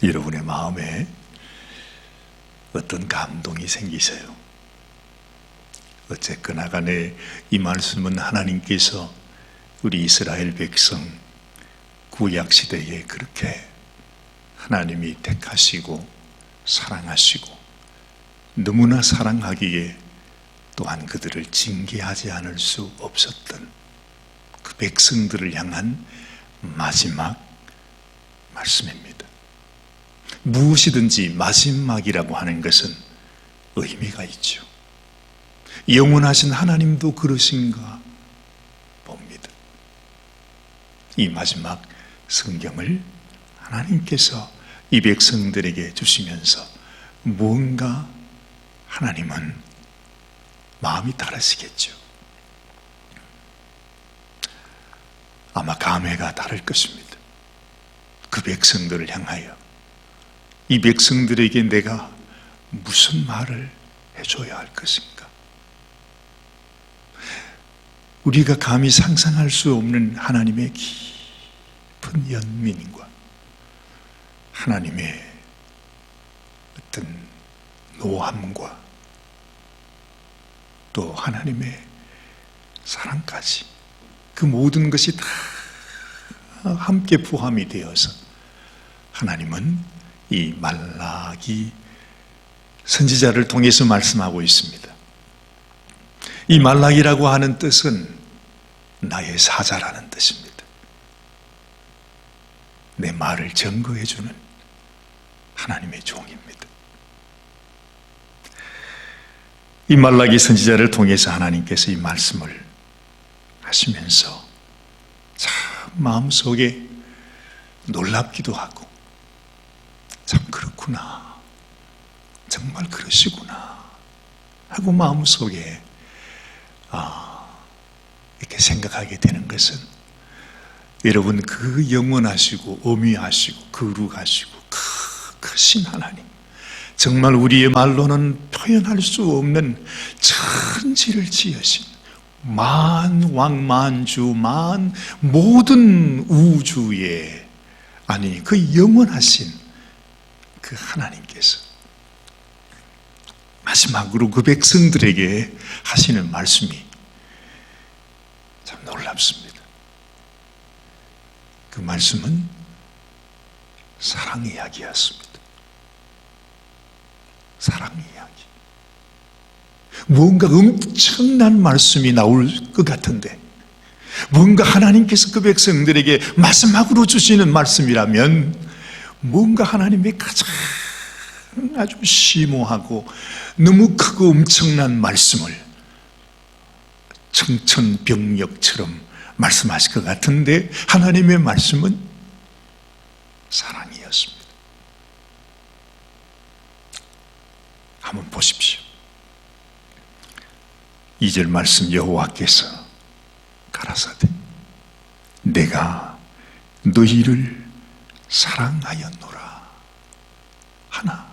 여러분의 마음에 어떤 감동이 생기세요? 어쨌거나 간에 이 말씀은 하나님께서 우리 이스라엘 백성 구약시대에 그렇게 하나님이 택하시고 사랑하시고 너무나 사랑하기에 또한 그들을 징계하지 않을 수 없었던 그 백성들을 향한 마지막 말씀입니다. 무엇이든지 마지막이라고 하는 것은 의미가 있죠. 영원하신 하나님도 그러신가 봅니다. 이 마지막 성경을 하나님께서 이 백성들에게 주시면서 뭔가 하나님은 마음이 다르시겠죠. 아마 감회가 다를 것입니다. 그 백성들을 향하여 이 백성들에게 내가 무슨 말을 해줘야 할 것인가? 우리가 감히 상상할 수 없는 하나님의 깊은 연민과 하나님의 어떤 노함과 또 하나님의 사랑까지 그 모든 것이 다 함께 포함이 되어서 하나님은 이 말라기 선지자를 통해서 말씀하고 있습니다. 이 말라기라고 하는 뜻은 나의 사자라는 뜻입니다. 내 말을 증거해주는 하나님의 종입니다. 이 말라기 선지자를 통해서 하나님께서 이 말씀을 하시면서 참 마음속에 놀랍기도 하고 참 그렇구나, 정말 그러시구나 하고 마음속에 이렇게 생각하게 되는 것은 여러분 그 영원하시고 엄위하시고 거룩하시고 크신 하나님, 정말 우리의 말로는 표현할 수 없는 천지를 지으신 만왕만주 모든 우주의 그 영원하신 그 하나님께서 마지막으로 그 백성들에게 하시는 말씀이 참 놀랍습니다. 그 말씀은 사랑 이야기였습니다. 사랑 이야기. 뭔가 엄청난 말씀이 나올 것 같은데 뭔가 하나님께서 그 백성들에게 마지막으로 주시는 말씀이라면 뭔가 하나님의 가장 아주 심오하고 너무 크고 엄청난 말씀을 청천벽력처럼 말씀하실 것 같은데 하나님의 말씀은 사랑이었습니다. 한번 보십시오. 2절 말씀, 여호와께서 가라사대 내가 너희를 사랑하였노라 하나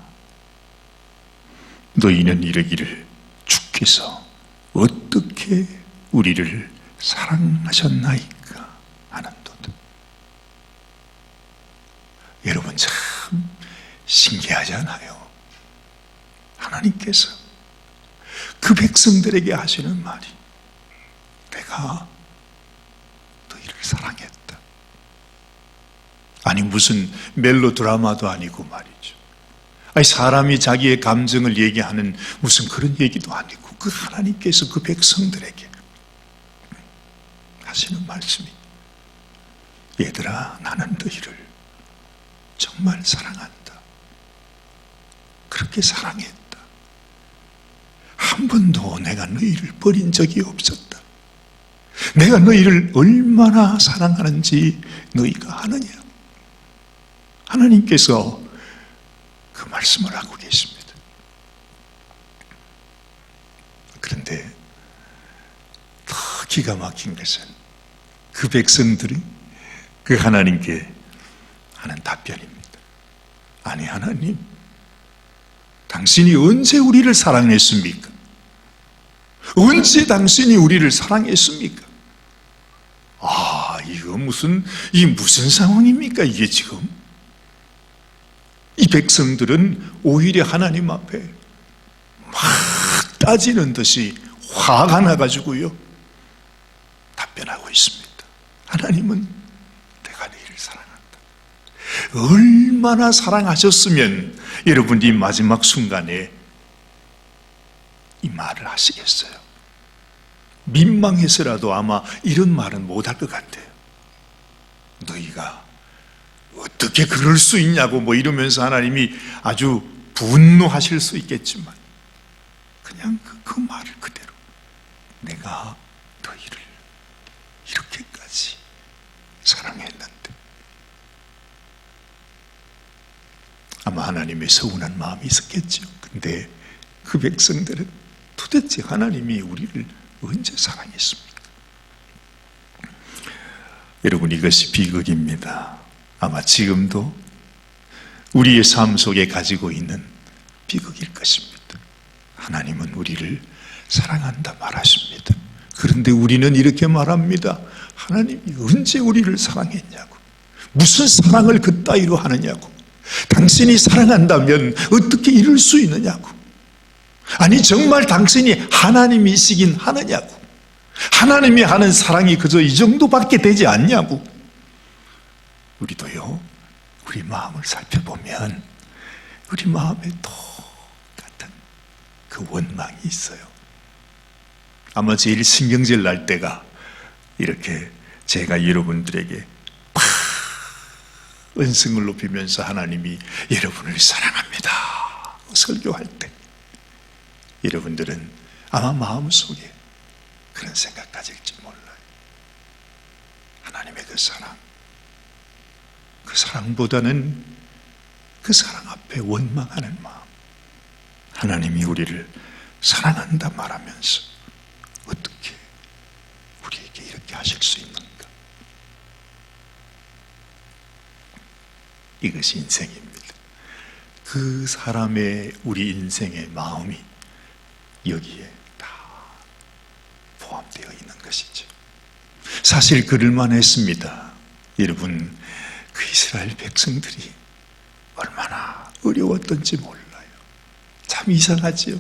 너희는 이르기를 주께서 어떻게 우리를 사랑하셨나이까 하는도다. 여러분 참 신기하지 않아요? 하나님께서 그 백성들에게 하시는 말이 내가 너희를 사랑했다. 아니 무슨 멜로 드라마도 아니고 말이죠. 아니 사람이 자기의 감정을 얘기하는 무슨 그런 얘기도 아니고 그 하나님께서 그 백성들에게 하시는 말씀이 얘들아 나는 너희를 정말 사랑한다. 그렇게 사랑했다. 한 번도 내가 너희를 버린 적이 없었다. 내가 너희를 얼마나 사랑하는지 너희가 아느냐. 하나님께서 그 말씀을 하고 계십니다. 그런데 더 기가 막힌 것은 그 백성들이 그 하나님께 하는 답변입니다. 아니 하나님, 당신이 언제 우리를 사랑했습니까? 언제 당신이 우리를 사랑했습니까? 이게 무슨 상황입니까? 이게 지금 백성들은 오히려 하나님 앞에 막 따지는 듯이 화가 나가지고요 답변하고 있습니다. 하나님은 내가 너희를 사랑한다. 얼마나 사랑하셨으면 여러분 이 마지막 순간에 이 말을 하시겠어요? 민망해서라도 아마 이런 말은 못할 것 같아요. 너희가 어떻게 그럴 수 있냐고 뭐 이러면서 하나님이 아주 분노하실 수 있겠지만 그냥 그 말을 그대로 내가 너희를 이렇게까지 사랑했는데 아마 하나님의 서운한 마음이 있었겠죠. 근데 그 백성들은 도대체 하나님이 우리를 언제 사랑했습니까? 여러분 이것이 비극입니다. 아마 지금도 우리의 삶 속에 가지고 있는 비극일 것입니다. 하나님은 우리를 사랑한다 말하십니다. 그런데 우리는 이렇게 말합니다. 하나님이 언제 우리를 사랑했냐고, 무슨 사랑을 그따위로 하느냐고, 당신이 사랑한다면 어떻게 이럴 수 있느냐고, 아니 정말 당신이 하나님이시긴 하느냐고, 하나님이 하는 사랑이 그저 이 정도밖에 되지 않냐고. 우리도요 우리 마음을 살펴보면 우리 마음에 똑같은 그 원망이 있어요. 아마 제일 신경질 날 때가 이렇게 제가 여러분들에게 막 은승을 높이면서 하나님이 여러분을 사랑합니다 설교할 때 여러분들은 아마 마음속에 그런 생각 가질지 몰라요. 하나님의 그 사랑, 그 사랑보다는 그 사랑 앞에 원망하는 마음, 하나님이 우리를 사랑한다 말하면서 어떻게 우리에게 이렇게 하실 수 있는가? 이것이 인생입니다. 그 사람의 우리 인생의 마음이 여기에 다 포함되어 있는 것이죠. 사실 그럴만 했습니다. 여러분 그 이스라엘 백성들이 얼마나 어려웠던지 몰라요. 참 이상하지요.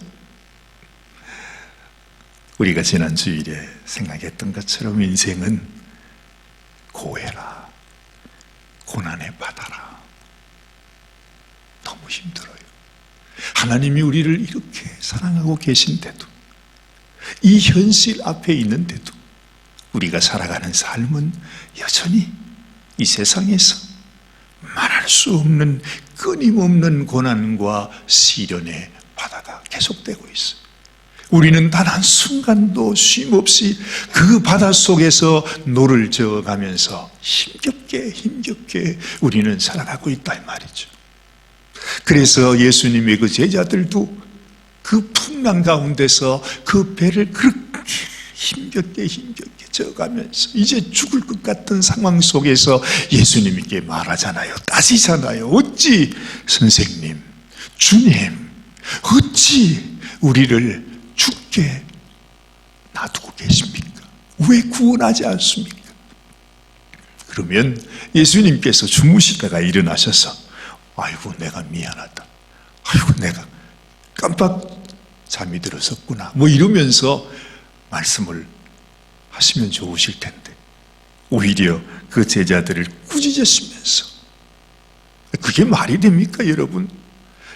우리가 지난 주일에 생각했던 것처럼 인생은 고해라, 고난의 바다라. 너무 힘들어요. 하나님이 우리를 이렇게 사랑하고 계신데도, 이 현실 앞에 있는데도 우리가 살아가는 삶은 여전히 이 세상에서 말할 수 없는 끊임없는 고난과 시련의 바다가 계속되고 있어요. 우리는 단 한순간도 쉼없이 그 바다 속에서 노를 저어가면서 힘겹게 우리는 살아가고 있다 이 말이죠. 그래서 예수님의 그 제자들도 그 풍랑 가운데서 그 배를 그렇게 힘겹게 저어가면서 이제 죽을 것 같은 상황 속에서 예수님께 말하잖아요. 따지잖아요. 어찌 선생님, 주님, 어찌 우리를 죽게 놔두고 계십니까? 왜 구원하지 않습니까? 그러면 예수님께서 주무시다가 일어나셔서 아이고 내가 미안하다, 아이고 내가 깜빡 잠이 들었었구나 뭐 이러면서 말씀을 하시면 좋으실 텐데 오히려 그 제자들을 꾸짖으시면서, 그게 말이 됩니까 여러분?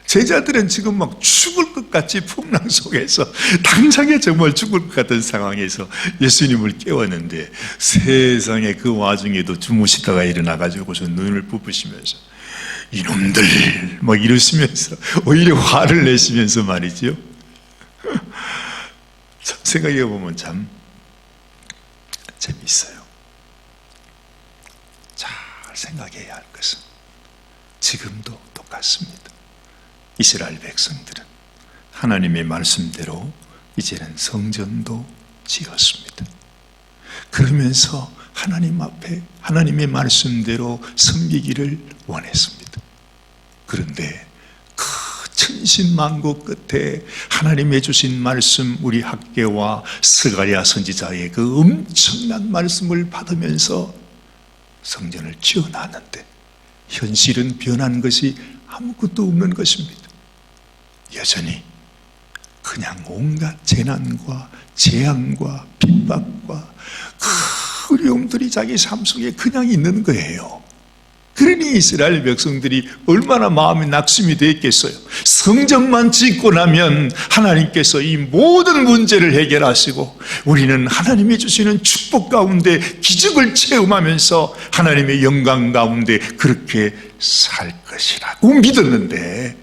제자들은 지금 막 죽을 것 같이 풍랑 속에서 당장에 정말 죽을 것 같은 상황에서 예수님을 깨웠는데 세상에 그 와중에도 주무시다가 일어나가지고서 눈을 부부시면서 이놈들 막 이러시면서 오히려 화를 내시면서 말이죠. 참 생각해보면 참 재미있어요. 잘 생각해야 할 것은 지금도 똑같습니다. 이스라엘 백성들은 하나님의 말씀대로 이제는 성전도 지었습니다. 그러면서 하나님 앞에 하나님의 말씀대로 섬기기를 원했습니다. 그런데 그 천신만고 끝에 하나님의 주신 말씀, 우리 학개와 스가랴 선지자의 그 엄청난 말씀을 받으면서 성전을 지어놨는데 현실은 변한 것이 아무것도 없는 것입니다. 여전히 그냥 온갖 재난과 재앙과 핍박과 그 어려움들이 자기 삶 속에 그냥 있는 거예요. 그러니 이스라엘 백성들이 얼마나 마음이 낙심이 됐겠어요. 성전만 짓고 나면 하나님께서 이 모든 문제를 해결하시고 우리는 하나님이 주시는 축복 가운데 기적을 체험하면서 하나님의 영광 가운데 그렇게 살 것이라고 믿었는데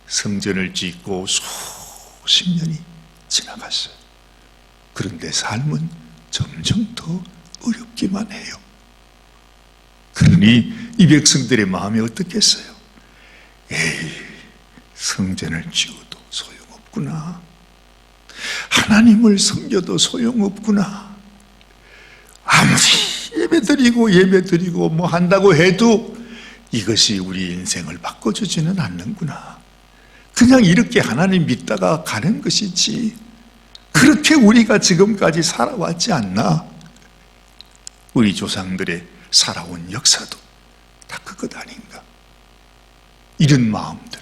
성전을 짓고 수십 년이 지나갔어요. 그런데 삶은 점점 더 어렵기만 해요. 그러니 이 백성들의 마음이 어떻겠어요? 에이, 성전을 지어도 소용없구나. 하나님을 섬겨도 소용없구나. 아무리 예배드리고 뭐 한다고 해도 이것이 우리 인생을 바꿔주지는 않는구나. 그냥 이렇게 하나님 믿다가 가는 것이지. 그렇게 우리가 지금까지 살아왔지 않나? 우리 조상들의 살아온 역사도 다 그것 아닌가? 이런 마음들,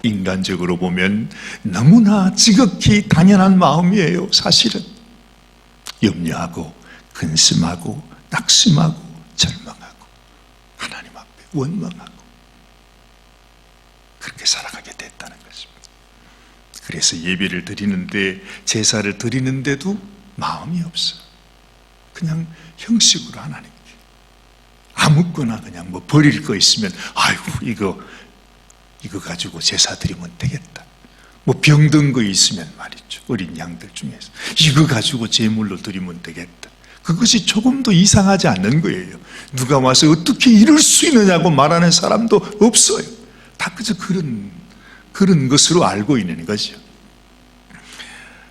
인간적으로 보면 너무나 지극히 당연한 마음이에요. 사실은 염려하고 근심하고 낙심하고 절망하고 하나님 앞에 원망하고 그렇게 살아가게 됐다는 것입니다. 그래서 예배를 드리는데, 제사를 드리는데도 마음이 없어요. 그냥 형식으로 하나님께 아무거나 그냥 뭐 버릴 거 있으면 아이고 이거 가지고 제사 드리면 되겠다. 뭐 병든 거 있으면 말이죠, 어린 양들 중에서 이거 가지고 제물로 드리면 되겠다. 그것이 조금도 이상하지 않는 거예요. 누가 와서 어떻게 이럴 수 있느냐고 말하는 사람도 없어요. 다 그저 그런 것으로 알고 있는 거죠.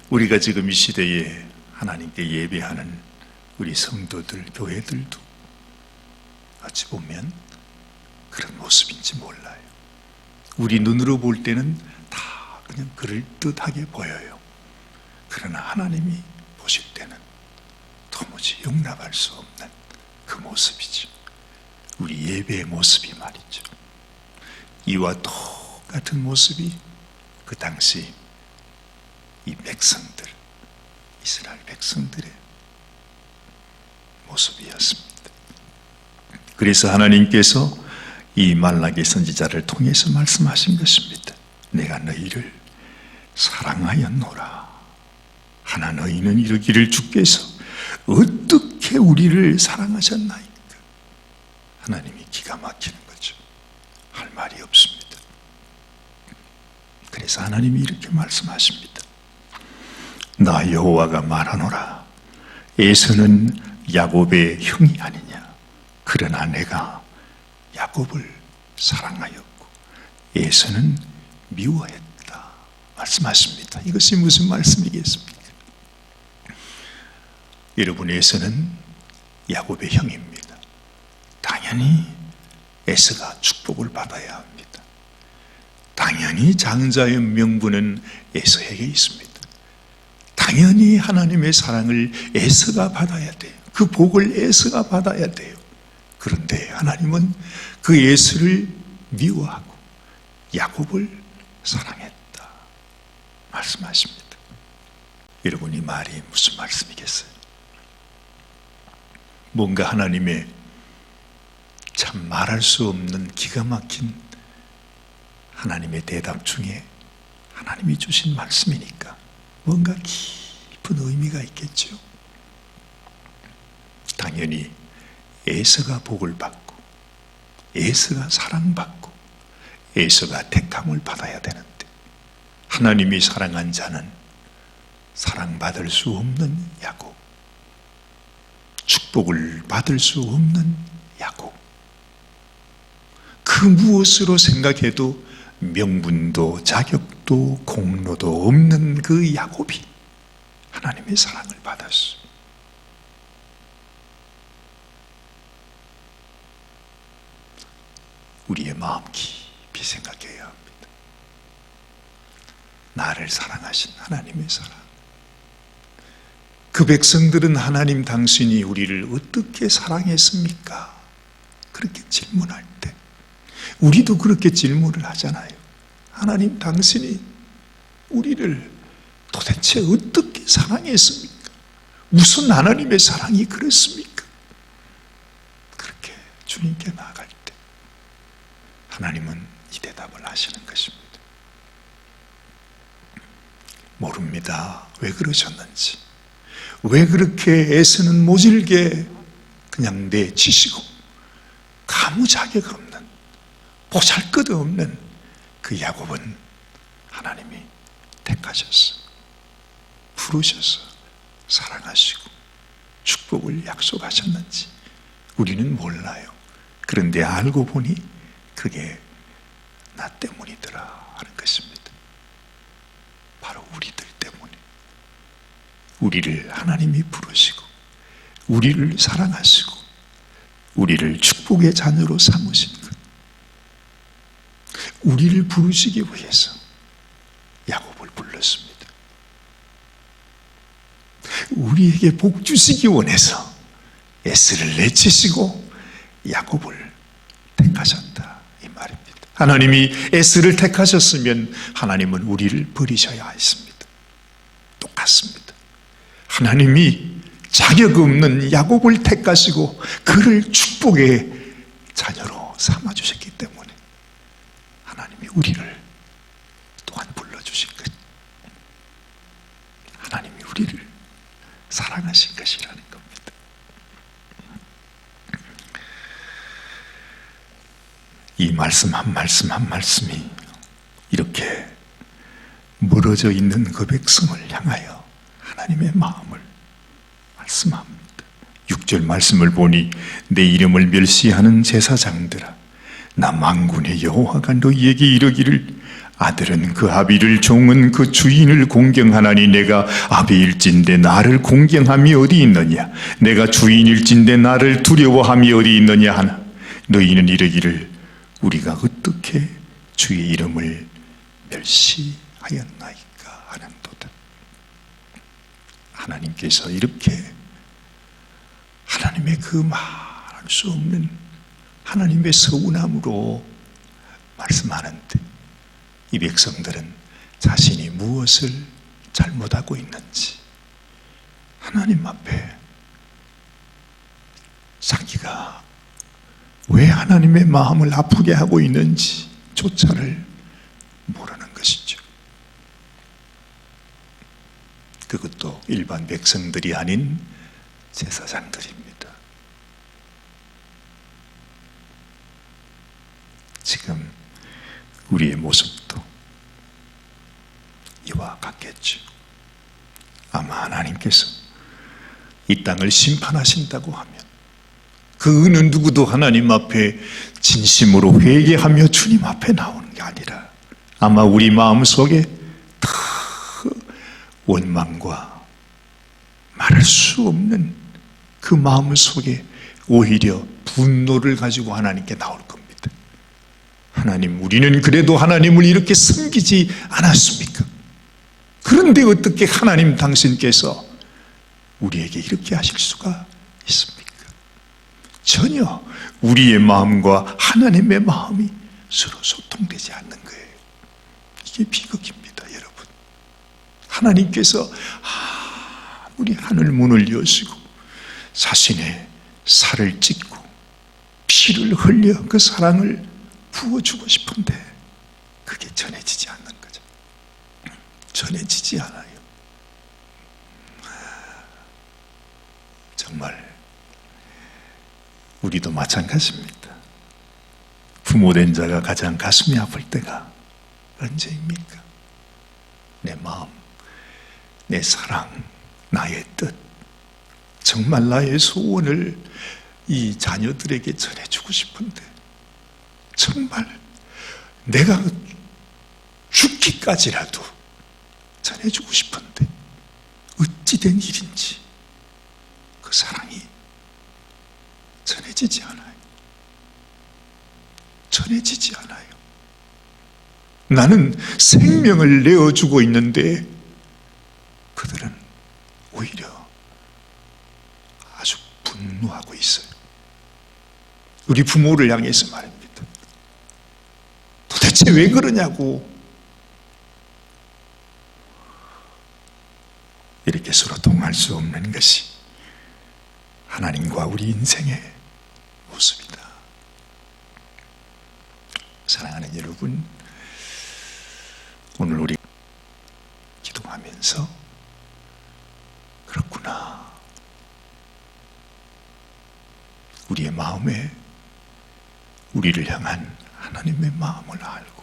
우리가 지금 이 시대에 하나님께 예배하는 우리 성도들, 교회들도 어찌 보면 그런 모습인지 몰라요. 우리 눈으로 볼 때는 다 그냥 그럴듯하게 보여요. 그러나 하나님이 보실 때는 도무지 용납할 수 없는 그 모습이죠. 우리 예배의 모습이 말이죠. 이와 똑같은 모습이 그 당시 이 백성들, 이스라엘 백성들의 모습이었습니다. 그래서 하나님께서 이 말라기 선지자를 통해서 말씀하신 것입니다. 내가 너희를 사랑하였노라. 하나 너희는 이르기를 주께서 어떻게 우리를 사랑하셨나이까. 하나님이 기가 막히는 거죠. 할 말이 없습니다. 그래서 하나님이 이렇게 말씀하십니다. 나 여호와가 말하노라. 에서는 야곱의 형이 아니냐. 그러나 내가 야곱을 사랑하였고 에서는 미워했다. 말씀하십니다. 이것이 무슨 말씀이겠습니까? 여러분, 에서는 야곱의 형입니다. 당연히 에서가 축복을 받아야 합니다. 당연히 장자의 명분은 에서에게 있습니다. 당연히 하나님의 사랑을 에서가 받아야 돼요. 그 복을 에서가 받아야 돼요. 그런데 하나님은 그 에서를 미워하고 야곱을 사랑했다 말씀하십니다. 여러분, 이 말이 무슨 말씀이겠어요? 뭔가 하나님의 참 말할 수 없는 기가 막힌 하나님의 대답 중에 하나님이 주신 말씀이니까 뭔가 깊은 의미가 있겠죠. 당연히 에서가 복을 받고 에서가 사랑받고 에서가 택함을 받아야 되는데 하나님이 사랑한 자는 사랑받을 수 없는 야곱, 축복을 받을 수 없는 야곱, 그 무엇으로 생각해도 명분도 자격도 공로도 없는 그 야곱이 하나님의 사랑을 받았어. 우리의 마음 깊이 생각해야 합니다. 나를 사랑하신 하나님의 사랑. 그 백성들은 하나님 당신이 우리를 어떻게 사랑했습니까? 그렇게 질문할 때 우리도 그렇게 질문을 하잖아요. 하나님, 당신이 우리를 도대체 어떻게 사랑했습니까? 무슨 하나님의 사랑이 그렇습니까? 그렇게 주님께 나아갈 때 하나님은 이 대답을 하시는 것입니다. 모릅니다. 왜 그러셨는지. 왜 그렇게 애쓰는 모질게 그냥 내치시고 아무 자격 없는, 보잘것없는 그 야곱은 하나님이 택하셔서 부르셔서 사랑하시고 축복을 약속하셨는지 우리는 몰라요. 그런데 알고 보니 그게 나 때문이더라 하는 것입니다. 바로 우리들 때문에. 우리를 하나님이 부르시고 우리를 사랑하시고 우리를 축복의 자녀로 삼으신 것, 우리를 부르시기 위해서 야곱을 불렀습니다. 우리에게 복 주시기 원해서 에스를 내치시고 야곱을 택하셨다 이 말입니다. 하나님이 에스를 택하셨으면 하나님은 우리를 버리셔야 했습니다. 똑같습니다. 하나님이 자격 없는 야곱을 택하시고 그를 축복의 자녀로 삼아주셨기 때문에 하나님이 우리를 또한 불러주신 것, 하나님이 우리를 사랑하신 것이라는 겁니다. 이 말씀 한 말씀 한 말씀이 이렇게 멀어져 있는 그 백성을 향하여 하나님의 마음을 말씀합니다. 6절 말씀을 보니 내 이름을 멸시하는 제사장들아, 나 만군의 여호와가 너희에게 이르기를 아들은 그 아비를, 종은 그 주인을 공경하나니 내가 아비일진데 나를 공경함이 어디 있느냐? 내가 주인일진데 나를 두려워함이 어디 있느냐 하나, 너희는 이르기를 우리가 어떻게 주의 이름을 멸시하였나이까 하는도다. 하나님께서 이렇게 하나님의 그 말할 수 없는 하나님의 서운함으로 말씀하는데 이 백성들은 자신이 무엇을 잘못하고 있는지 하나님 앞에 자기가 왜 하나님의 마음을 아프게 하고 있는지 조차를 모르는 것이죠. 그것도 일반 백성들이 아닌 제사장들입니다. 지금 우리의 모습도 이와 같겠죠. 아마 하나님께서 이 땅을 심판하신다고 하면 그 어느 누구도 하나님 앞에 진심으로 회개하며 주님 앞에 나오는 게 아니라 아마 우리 마음속에 다 원망과 말할 수 없는 그 마음 속에 오히려 분노를 가지고 하나님께 나올 겁니다. 하나님, 우리는 그래도 하나님을 이렇게 섬기지 않았습니까? 그런데 어떻게 하나님 당신께서 우리에게 이렇게 하실 수가 있습니까? 전혀 우리의 마음과 하나님의 마음이 서로 소통되지 않는 거예요. 이게 비극입니다, 여러분. 하나님께서 우리 하늘 문을 여시고 자신의 살을 찢고 피를 흘려 그 사랑을 부어주고 싶은데 그게 전해지지 않는 거죠. 전해지지 않아요. 정말 우리도 마찬가지입니다. 부모된 자가 가장 가슴이 아플 때가 언제입니까? 내 마음, 내 사랑, 나의 뜻, 정말 나의 소원을 이 자녀들에게 전해주고 싶은데 정말 내가 죽기까지라도 전해주고 싶은데 어찌된 일인지 그 사랑이 전해지지 않아요. 전해지지 않아요. 나는 생명을 내어주고 있는데 그들은 오히려 아주 분노하고 있어요. 우리 부모를 향해서 말입니다. 나한테 왜 그러냐고. 이렇게 서로 통할 수 없는 것이 하나님과 우리 인생의 모습이다. 사랑하는 여러분, 오늘 우리 기도하면서 그렇구나, 우리의 마음에 우리를 향한 하나님의 마음을 알고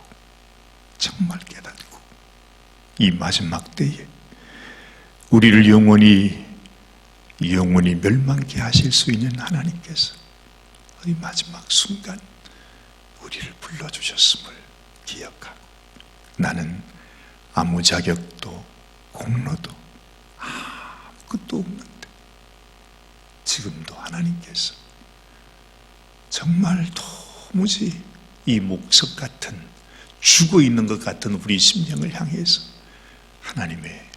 정말 깨닫고 이 마지막 때에 우리를 영원히 멸망케 하실 수 있는 하나님께서 이 마지막 순간 우리를 불러주셨음을 기억하고, 나는 아무 자격도 공로도 아무것도 없는데 지금도 하나님께서 정말 도무지 이 목석 같은, 죽어 있는 것 같은 우리 심령을 향해서 하나님의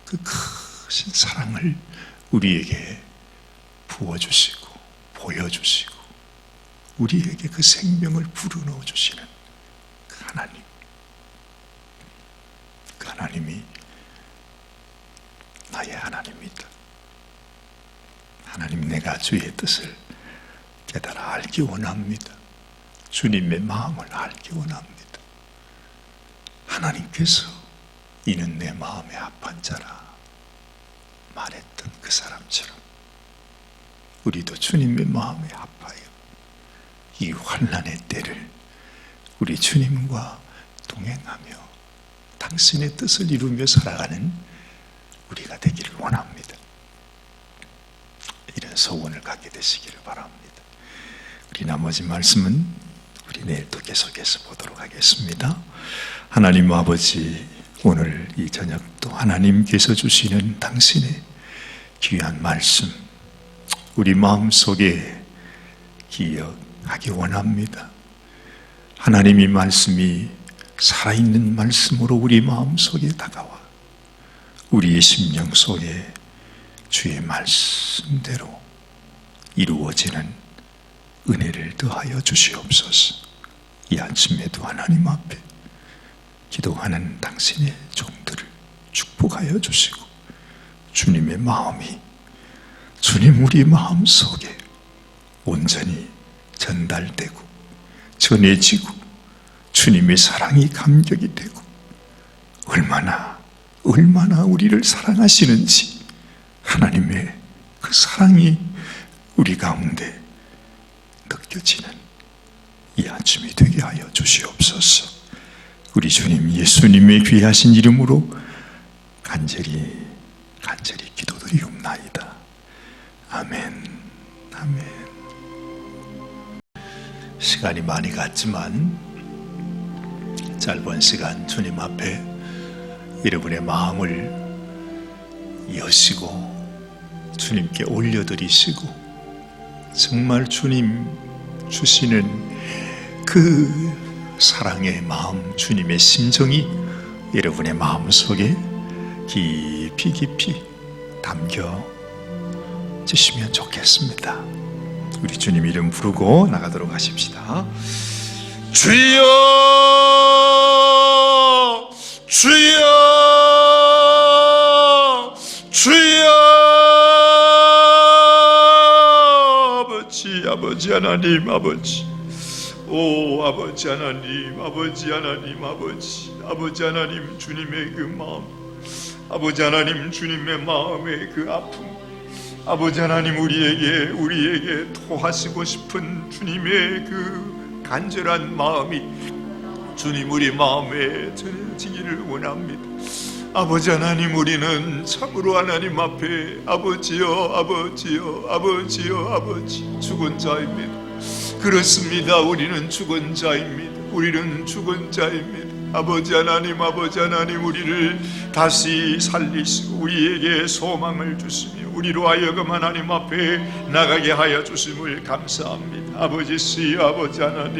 그 크신 사랑을 우리에게 부어주시고 보여주시고 우리에게 그 생명을 불어넣어 주시는 그 하나님, 그 하나님이 나의 하나님이다. 하나님, 내가 주의 뜻을 깨달아 알기 원합니다. 주님의 마음을 알기 원합니다. 하나님께서 이는 내 마음에 합한 자라 말했던 그 사람처럼 우리도 주님의 마음에 합하여 이 환난의 때를 우리 주님과 동행하며 당신의 뜻을 이루며 살아가는 우리가 되기를 원합니다. 이런 소원을 갖게 되시기를 바랍니다. 우리 나머지 말씀은 우리 내일 또 계속해서 보도록 하겠습니다. 하나님 아버지, 오늘 이 저녁도 하나님께서 주시는 당신의 귀한 말씀 우리 마음속에 기억하기 원합니다. 하나님의 말씀이 살아있는 말씀으로 우리 마음속에 다가와 우리의 심령 속에 주의 말씀대로 이루어지는 은혜를 더하여 주시옵소서. 이 아침에도 하나님 앞에 기도하는 당신의 종들을 축복하여 주시고 주님의 마음이 주님 우리 마음 속에 온전히 전달되고 전해지고 주님의 사랑이 감격이 되고 얼마나 우리를 사랑하시는지 하나님의 그 사랑이 우리 가운데 느껴지는 이 아침이 되게 하여 주시옵소서. 우리 주님 예수님의 귀하신 이름으로 간절히 기도드리옵나이다. 아멘. 시간이 많이 갔지만 짧은 시간 주님 앞에 여러분의 마음을 여시고 주님께 올려드리시고 정말 주님 주시는 그 사랑의 마음, 주님의 심정이 여러분의 마음속에 깊이 담겨지시면 좋겠습니다. 우리 주님 이름 부르고 나가도록 하십시다. 주여 주여 주여, 아버지 하나님, 아버지 하나님, 아버지 하나님, 주님의 그 마음, 아버지 하나님, 주님의 마음의 그 아픔, 아버지 하나님, 우리에게 토하시고 싶은 주님의 그 간절한 마음이 주님 우리 마음에 전해지기를 원합니다. 아버지 하나님, 우리는 참으로 하나님 앞에 아버지 죽은 자입니다. 그렇습니다. 우리는 죽은 자입니다. 아버지 하나님, 우리를 다시 살리시고 우리에게 소망을 주시며 우리로 하여금 하나님 앞에 나가게 하여 주심을 감사합니다. 아버지 하나님,